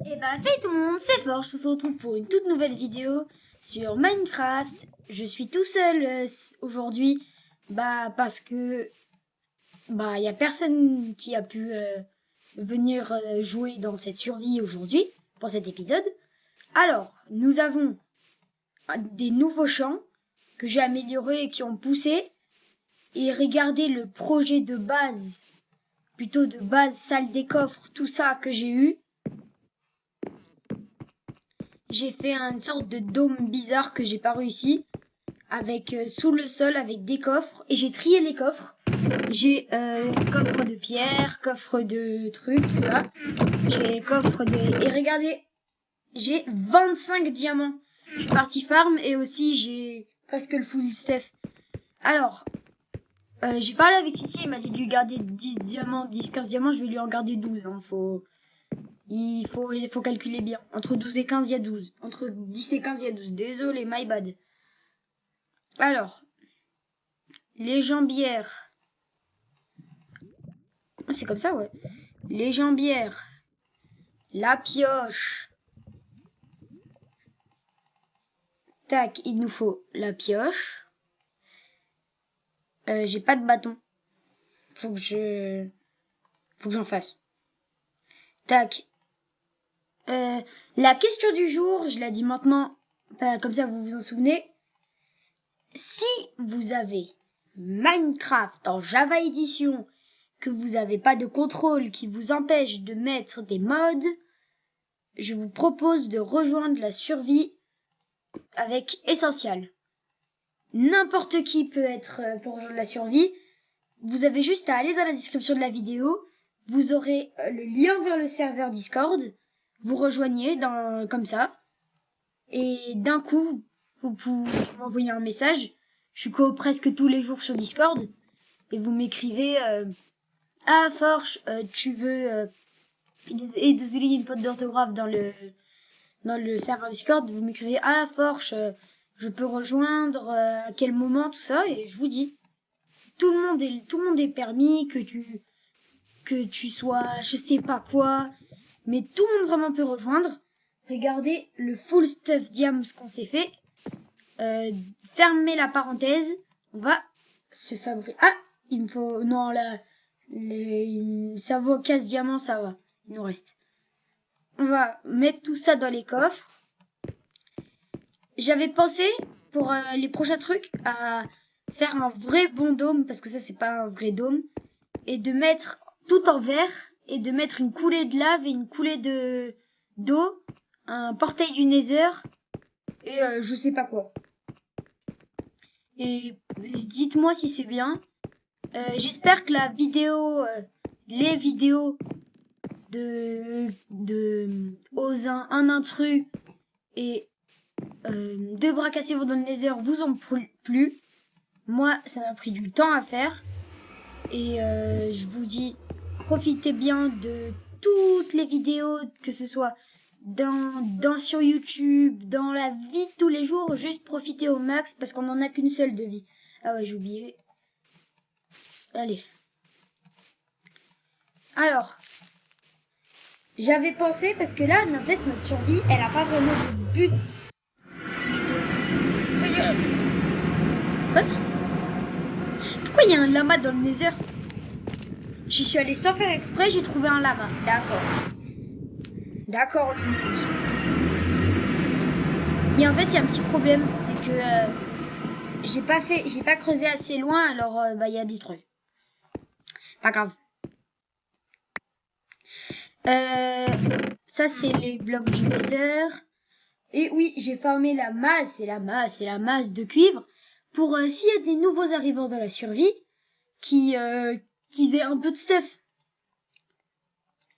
Et bah salut tout le monde, c'est Forge, on se retrouve pour une toute nouvelle vidéo sur Minecraft. Je suis tout seul aujourd'hui, parce que y a personne qui a pu venir jouer dans cette survie aujourd'hui pour cet épisode. Alors, nous avons des nouveaux champs que j'ai améliorés et qui ont poussé. Et regardez le projet de base, plutôt de base, salle des coffres, tout ça que j'ai eu. J'ai fait une sorte de dôme bizarre que j'ai pas réussi, avec sous le sol avec des coffres, et j'ai trié les coffres. J'ai coffre de pierre, coffre de trucs, tout ça. J'ai coffre de... Et regardez, j'ai 25 diamants. Je suis parti farm et aussi j'ai presque le full stuff. Alors, j'ai parlé avec Titi, il m'a dit de lui garder 10 diamants, 10-15 diamants, je vais lui en garder 12. Il faut calculer bien. Entre 12 et 15, il y a 12. Entre 10 et 15, il y a 12. Désolé, my bad. Alors, les jambières. C'est comme ça, ouais. Les jambières. La pioche. Tac, il nous faut la pioche. J'ai pas de bâton. Faut que j'en fasse. Tac. La question du jour, je la dis maintenant, comme ça vous vous en souvenez. Si vous avez Minecraft en Java Edition, que vous n'avez pas de contrôle qui vous empêche de mettre des mods, je vous propose de rejoindre la survie avec Essential. N'importe qui peut être pour rejoindre la survie. Vous avez juste à aller dans la description de la vidéo. Vous aurez le lien vers le serveur Discord. Vous rejoignez comme ça. Et d'un coup, vous pouvez m'envoyer un message. Je suis presque tous les jours sur Discord. Et vous m'écrivez... Ah, Forge, tu veux... Et désolé, il y a une faute d'orthographe dans le serveur Discord. Vous m'écrivez, ah, Forge, je peux rejoindre, à quel moment, tout ça, et je vous dis. Tout le monde est permis, que tu sois, je sais pas quoi, mais tout le monde vraiment peut rejoindre. Regardez le full stuff diams qu'on s'est fait. Fermez la parenthèse. On va se fabriquer. Ah, il me faut... Non, là... Ça vaut 15 diamants, ça va. Il nous reste. On va mettre tout ça dans les coffres. J'avais pensé, pour les prochains trucs, à faire un vrai bon dôme, parce que ça, c'est pas un vrai dôme, et de mettre tout en verre, et de mettre une coulée de lave et une coulée d'eau, un portail du Nether, et je sais pas quoi. Et dites-moi si c'est bien. J'espère que la vidéo, les vidéos de Ozin, un intrus et 2 bras cassés dans le Nether vous ont plu. Moi, ça m'a pris du temps à faire. Et je vous dis, profitez bien de toutes les vidéos, que ce soit sur YouTube, dans la vie de tous les jours. Juste profitez au max parce qu'on n'en a qu'une seule de vie. Ah ouais, j'ai oublié. Allez. Alors, j'avais pensé, parce que là, en fait, notre survie, elle a pas vraiment de but. Quoi ? Pourquoi il y a un lama dans le Nether ? J'y suis allée sans faire exprès, j'ai trouvé un lama. D'accord. Mais en fait, il y a un petit problème, c'est que j'ai pas creusé assez loin, alors il y a des trucs. Pas grave. Ça, c'est les blocs du Nether. Et oui, j'ai farmé la masse de cuivre pour s'il y a des nouveaux arrivants dans la survie qui aient un peu de stuff.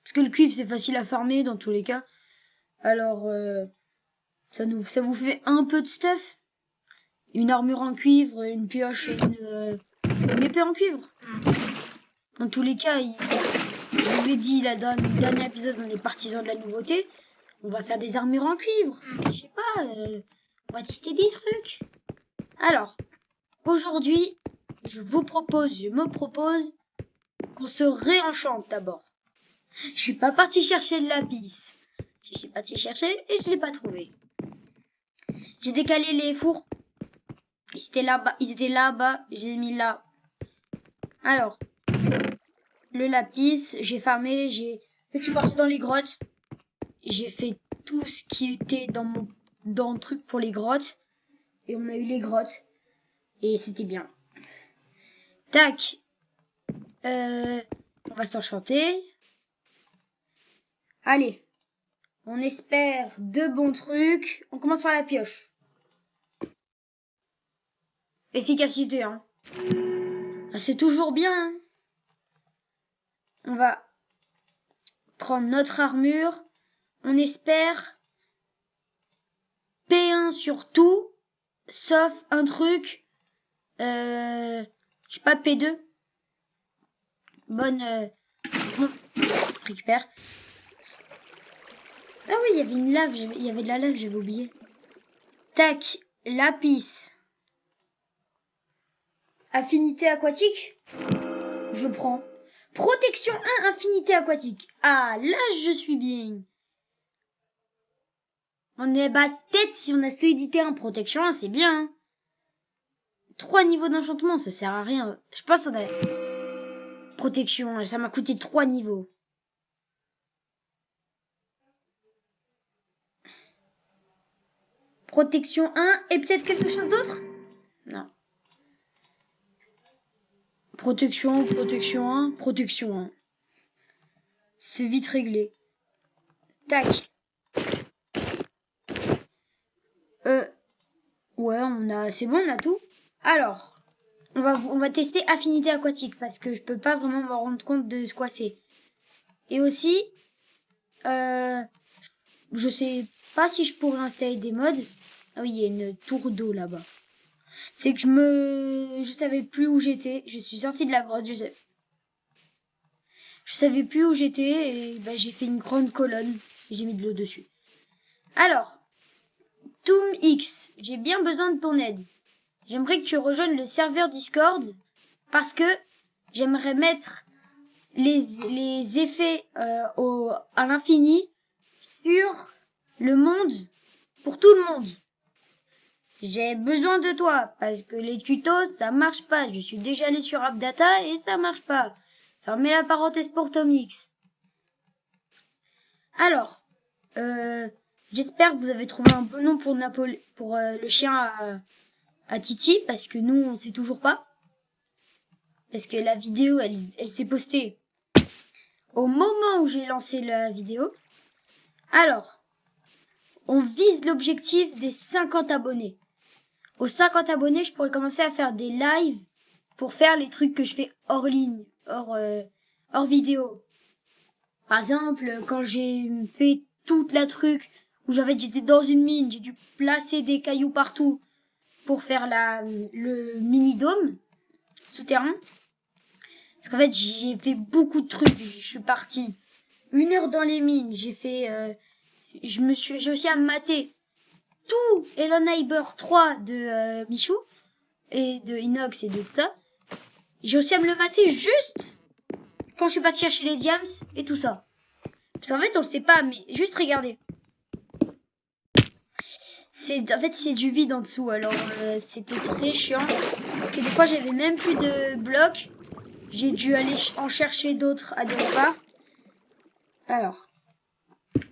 Parce que le cuivre, c'est facile à farmer dans tous les cas. Alors, ça vous fait un peu de stuff. Une armure en cuivre, une pioche et une épée en cuivre. Dans tous les cas, je vous ai dit dans le dernier épisode, on est partisans de la nouveauté. On va faire des armures en cuivre. Je sais pas, on va tester des trucs. Alors, aujourd'hui, je me propose qu'on se réenchante d'abord. Je suis pas parti chercher le lapis. Je suis parti chercher et je l'ai pas trouvé. J'ai décalé les fours. Ils étaient là-bas. Je les ai mis là. Alors, le lapis, j'ai farmé, je suis parti dans les grottes. J'ai fait tout ce qui était dans le truc pour les grottes. Et on a eu les grottes. Et c'était bien. Tac. On va s'enchanter. Allez. On espère de bons trucs. On commence par la pioche. Efficacité, hein. C'est toujours bien, hein. On va prendre notre armure. On espère P1 sur tout, sauf un truc. Je sais pas, P2. Bonne. Bon, récupère. Ah oui, il y avait une lave. Il y avait de la lave, j'avais oublié. Tac, lapis. Affinité aquatique. Je prends. Protection 1, affinité aquatique. Ah, là, je suis bien. On est basse-tête si on a solidité 1, protection 1, c'est bien. Hein. 3 niveaux d'enchantement, ça sert à rien. Je pense qu'on a... Protection 1, ça m'a coûté 3 niveaux. Protection 1 et peut-être quelque chose d'autre? Non. Protection 1, protection 1. C'est vite réglé. Tac. Ouais, c'est bon, on a tout. Alors, on va tester affinité aquatique parce que je peux pas vraiment me rendre compte de ce quoi c'est. Et aussi, je sais pas si je pourrais installer des mods. Ah oui, il y a une tour d'eau là-bas. C'est que je savais plus où j'étais. Je suis sortie de la grotte, je savais plus où j'étais et bah, j'ai fait une grande colonne et j'ai mis de l'eau dessus. Alors, Toom X, j'ai bien besoin de ton aide. J'aimerais que tu rejoignes le serveur Discord parce que j'aimerais mettre les effets à l'infini sur le monde, pour tout le monde. J'ai besoin de toi parce que les tutos ça marche pas. Je suis déjà allé sur AppData et ça marche pas. Fermez la parenthèse pour Toom X. Alors, j'espère que vous avez trouvé un bon nom pour le chien à Titi parce que nous on sait toujours pas. Parce que la vidéo elle s'est postée au moment où j'ai lancé la vidéo. Alors, on vise l'objectif des 50 abonnés. Aux 50 abonnés, je pourrais commencer à faire des lives pour faire les trucs que je fais hors ligne, hors vidéo. Par exemple, quand j'ai fait toute la truc où j'étais dans une mine, j'ai dû placer des cailloux partout pour faire le mini-dôme souterrain. Parce qu'en fait, j'ai fait beaucoup de trucs. Je suis partie 1 heure dans les mines. J'ai aussi à mater tout Hello Neighbor 3 de Michou et de Inox et de tout ça. J'ai aussi à me le mater juste quand je suis partie chercher les diams et tout ça. Parce qu'en fait, on le sait pas, mais juste regardez. En fait, c'est du vide en dessous. Alors, c'était très chiant. Parce que des fois, j'avais même plus de blocs. J'ai dû aller en chercher d'autres à des repas. Alors,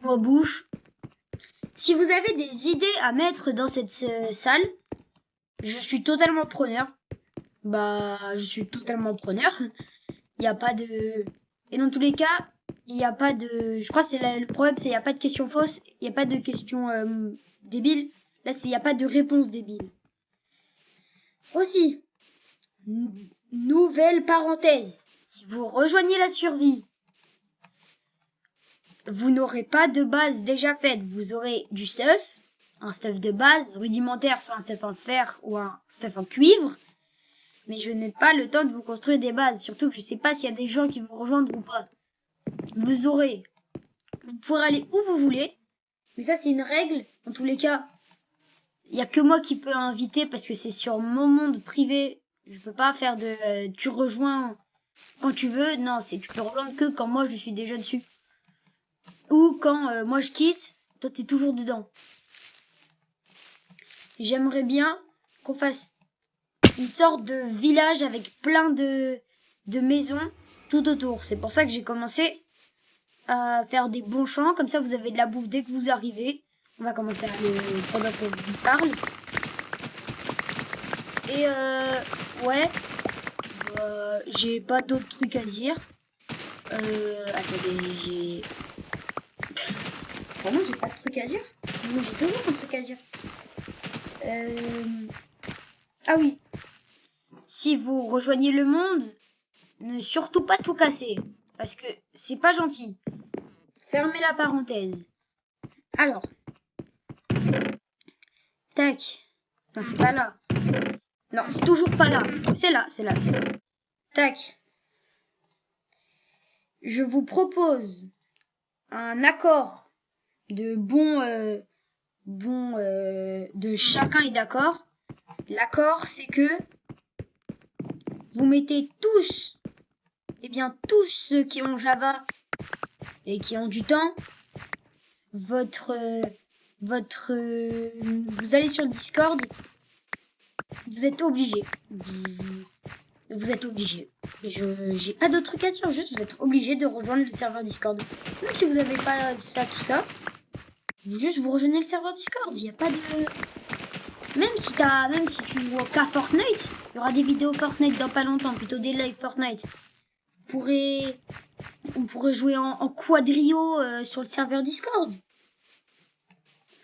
on bouge. Si vous avez des idées à mettre dans cette salle, je suis totalement preneur. Bah, je suis totalement preneur. Il n'y a pas de... Et dans tous les cas, il n'y a pas de... Je crois que le problème, c'est qu'il n'y a pas de questions fausses. Il n'y a pas de questions débiles. Là, il n'y a pas de réponse débile. Aussi, nouvelle parenthèse. Si vous rejoignez la survie, vous n'aurez pas de base déjà faite. Vous aurez du stuff, un stuff de base, rudimentaire, soit un stuff en fer ou un stuff en cuivre. Mais je n'ai pas le temps de vous construire des bases. Surtout que je ne sais pas s'il y a des gens qui vont rejoindre ou pas. Vous pourrez aller où vous voulez. Mais ça, c'est une règle. En tous les cas, il n'y a que moi qui peux inviter parce que c'est sur mon monde privé. Je peux pas faire de... tu rejoins quand tu veux. Non, tu peux rejoindre que quand moi je suis déjà dessus. Ou quand moi je quitte, toi t'es toujours dedans. J'aimerais bien qu'on fasse une sorte de village avec plein de maisons tout autour. C'est pour ça que j'ai commencé à faire des bons champs. Comme ça, vous avez de la bouffe dès que vous arrivez. On va commencer pendant qu'on vous parle. Et ouais, j'ai pas d'autres trucs à dire. Attendez, j'ai... Vraiment, j'ai pas de trucs à dire. Mais j'ai toujours un truc à dire. Ah oui. Si vous rejoignez le monde, ne surtout pas tout casser. Parce que c'est pas gentil. Fermez la parenthèse. Alors. Tac. Non, c'est pas là. Non, c'est toujours pas là. C'est là, c'est là, c'est là. Tac. Je vous propose un accord de de chacun est d'accord. L'accord, c'est que vous mettez tous, tous ceux qui ont Java et qui ont du temps, vous allez sur le Discord, vous êtes obligés. Vous êtes obligés. J'ai pas d'autre truc à dire, juste vous êtes obligés de rejoindre le serveur Discord. Même si vous n'avez pas ça, tout ça, juste vous rejoignez le serveur Discord. Il n'y a pas de... Même si tu joues qu'à Fortnite, il y aura des vidéos Fortnite dans pas longtemps, plutôt des lives Fortnite. On pourrait jouer en quadrio sur le serveur Discord.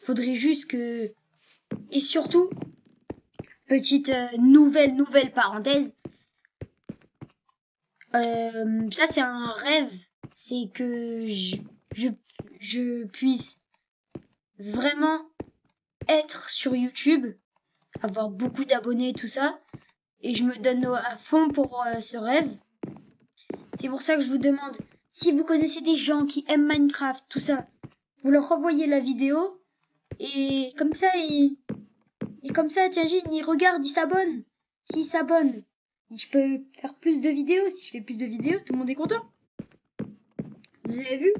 Faudrait juste que... Et surtout, petite nouvelle parenthèse, ça c'est un rêve, c'est que je puisse vraiment être sur YouTube, avoir beaucoup d'abonnés, tout ça, et je me donne à fond pour ce rêve. C'est pour ça que je vous demande, si vous connaissez des gens qui aiment Minecraft, tout ça, vous leur envoyez la vidéo, et comme ça, tiens, Gilles, il regarde, il s'abonne. S'il s'abonne, je peux faire plus de vidéos. Si je fais plus de vidéos, tout le monde est content. Vous avez vu?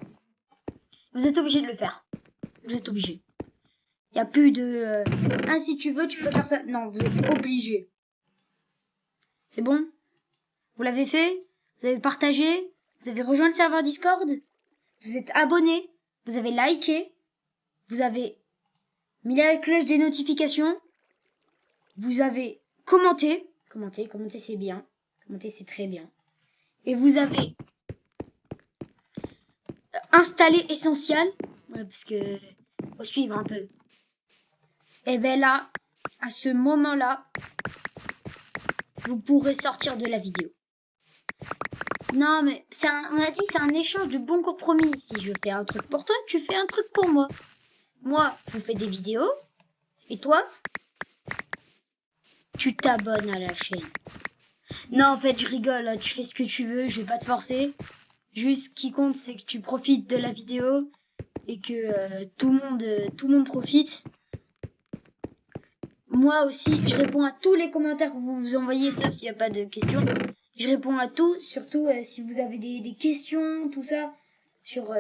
Vous êtes obligé de le faire. Vous êtes obligé. Il n'y a plus de... Ah, si tu veux, tu peux faire ça. Non, vous êtes obligé. C'est bon? Vous l'avez fait? Vous avez partagé? Vous avez rejoint le serveur Discord? Vous êtes abonné? Vous avez liké? Vous avez mis la cloche des notifications? Vous avez commenté? Commenter c'est bien. Commenter c'est très bien. Et vous avez installé Essential. Ouais, parce que faut suivre un peu. Et bien là, à ce moment-là, vous pourrez sortir de la vidéo. Non, mais on a dit c'est un échange de bons compromis. Si je fais un truc pour toi, tu fais un truc pour moi. Moi, je fais des vidéos. Et toi, tu t'abonnes à la chaîne. Non, en fait, je rigole. Hein, tu fais ce que tu veux. Je vais pas te forcer. Juste, ce qui compte, c'est que tu profites de la vidéo. Et que tout le monde profite. Moi aussi, je réponds à tous les commentaires que vous envoyez, sauf s'il n'y a pas de questions. Je réponds à tout, surtout si vous avez des questions, tout ça, sur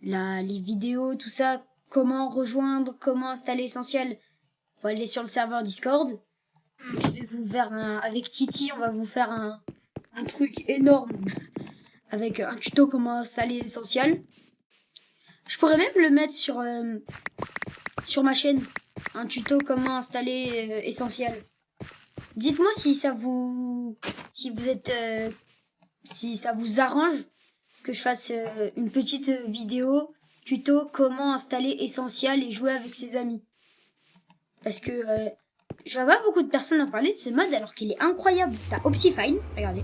les vidéos, tout ça, comment rejoindre, comment installer Essential. Faut aller sur le serveur Discord. Je vais vous faire avec Titi, on va vous faire un truc énorme avec un tuto comment installer Essential. Je pourrais même le mettre sur ma chaîne, un tuto comment installer Essential. Dites-moi si ça vous arrange que je fasse une petite vidéo tuto comment installer Essential et jouer avec ses amis. Parce que je vois pas beaucoup de personnes en parler de ce mode alors qu'il est incroyable. T'as Optifine, regardez.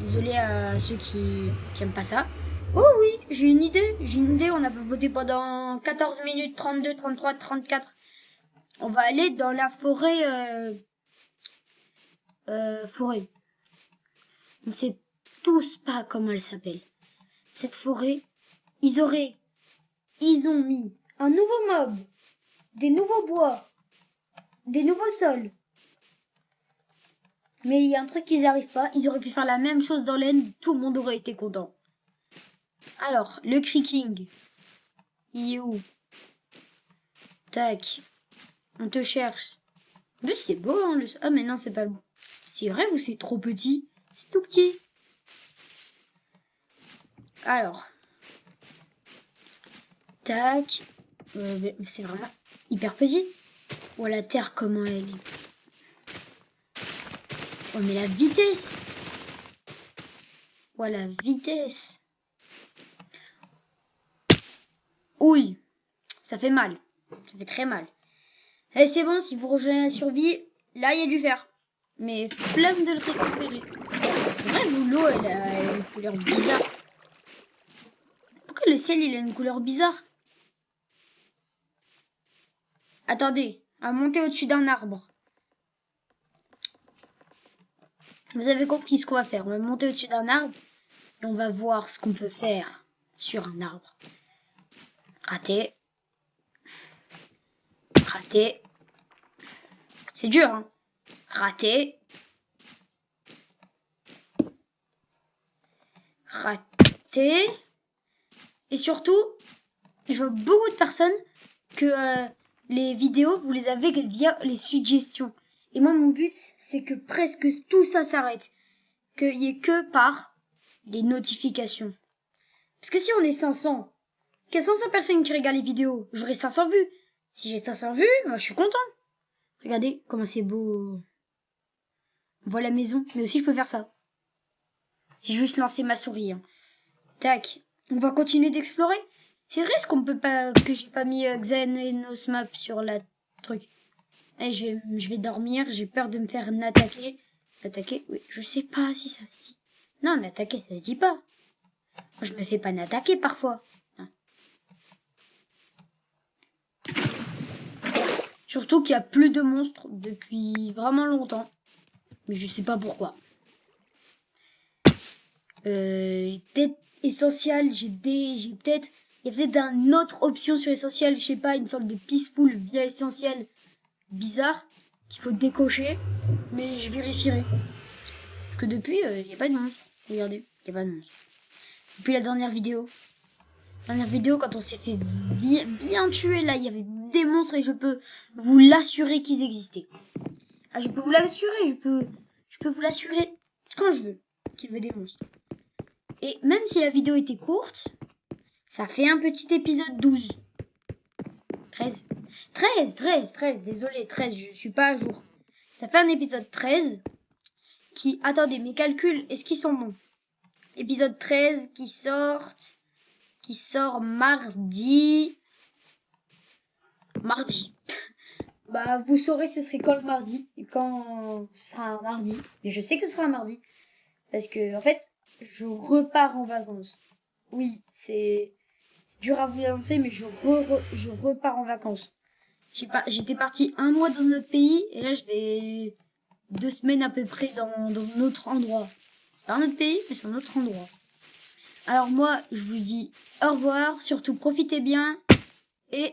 Désolé à ceux qui aiment pas ça. Oh oui, j'ai une idée, on a voté pendant 14 minutes 32, 33, 34. On va aller dans la forêt forêt. On sait tous pas comment elle s'appelle. Cette forêt, ils ont mis un nouveau mob, des nouveaux bois, des nouveaux sols. Mais il y a un truc qu'ils n'arrivent pas. Ils auraient pu faire la même chose dans l'end. Tout le monde aurait été content. Alors, le creaking. Il est où? Tac. On te cherche. Mais c'est beau, hein, le... Ah, mais non, c'est pas beau. C'est vrai ou c'est trop petit? C'est tout petit. Alors. Tac. C'est vraiment hyper petit. Oh, la terre, comment elle est. Oh, mais la vitesse. Oh, la vitesse. Oui. Ça fait mal. Ça fait très mal. Et c'est bon, si vous rejoignez la survie, là, il y a du fer. Mais flemme de le récupérer. C'est vrai, l'eau, elle a une couleur bizarre. Pourquoi le ciel, il a une couleur bizarre? Attendez, à monter au-dessus d'un arbre. Vous avez compris ce qu'on va faire. On va monter au-dessus d'un arbre et on va voir ce qu'on peut faire sur un arbre. Raté. Raté. C'est dur, hein. Raté. Raté. Et surtout, je vois beaucoup de personnes que les vidéos, vous les avez via les suggestions. Et moi, mon but, c'est que presque tout ça s'arrête. Qu'il n'y ait que par les notifications. Parce que si on est 500, qu'il y a 500 personnes qui regardent les vidéos, j'aurai 500 vues. Si j'ai 500 vues, moi, je suis content. Regardez comment c'est beau. On voit la maison, mais aussi je peux faire ça. J'ai juste lancé ma souris. Hein. Tac. On va continuer d'explorer. C'est vrai ce qu'on peut pas, que j'ai pas mis Xenos Map sur la truc. Allez, je vais dormir. J'ai peur de me faire attaquer. Attaquer? Oui, je sais pas si ça se dit. Non, attaquer, ça se dit pas. Moi, je me fais pas attaquer parfois. Non. Surtout qu'il y a plus de monstres depuis vraiment longtemps. Mais je sais pas pourquoi. Peut-être essentiel, j'ai peut-être... Il y a peut-être une autre option sur essentiel, je sais pas, une sorte de peaceful via essentiel bizarre qu'il faut décocher. Mais je vérifierai. Parce que depuis, il n'y a pas de monstre. Regardez, il n'y a pas de monstre. Depuis la dernière vidéo. Quand on s'est fait bien tuer, là, il y avait des monstres et je peux vous l'assurer qu'ils existaient. Ah, je peux vous l'assurer, je peux vous l'assurer quand je veux qu'il y avait des monstres. Et même si la vidéo était courte, ça fait un petit épisode 12. 13, désolé, 13, je suis pas à jour. Ça fait un épisode 13 qui... Attendez, mes calculs, est-ce qu'ils sont bons? Épisode 13 qui sort mardi. Mardi. Bah, vous saurez ce serait quand le mardi et quand ce sera un mardi. Mais je sais que ce sera un mardi. Parce que, en fait, je repars en vacances. Oui, c'est dur à vous annoncer, mais je repars en vacances. J'étais partie un mois dans notre pays et là je vais 2 semaines à peu près dans un autre endroit. C'est pas un autre pays, mais c'est un autre endroit. Alors moi, je vous dis au revoir, surtout profitez bien et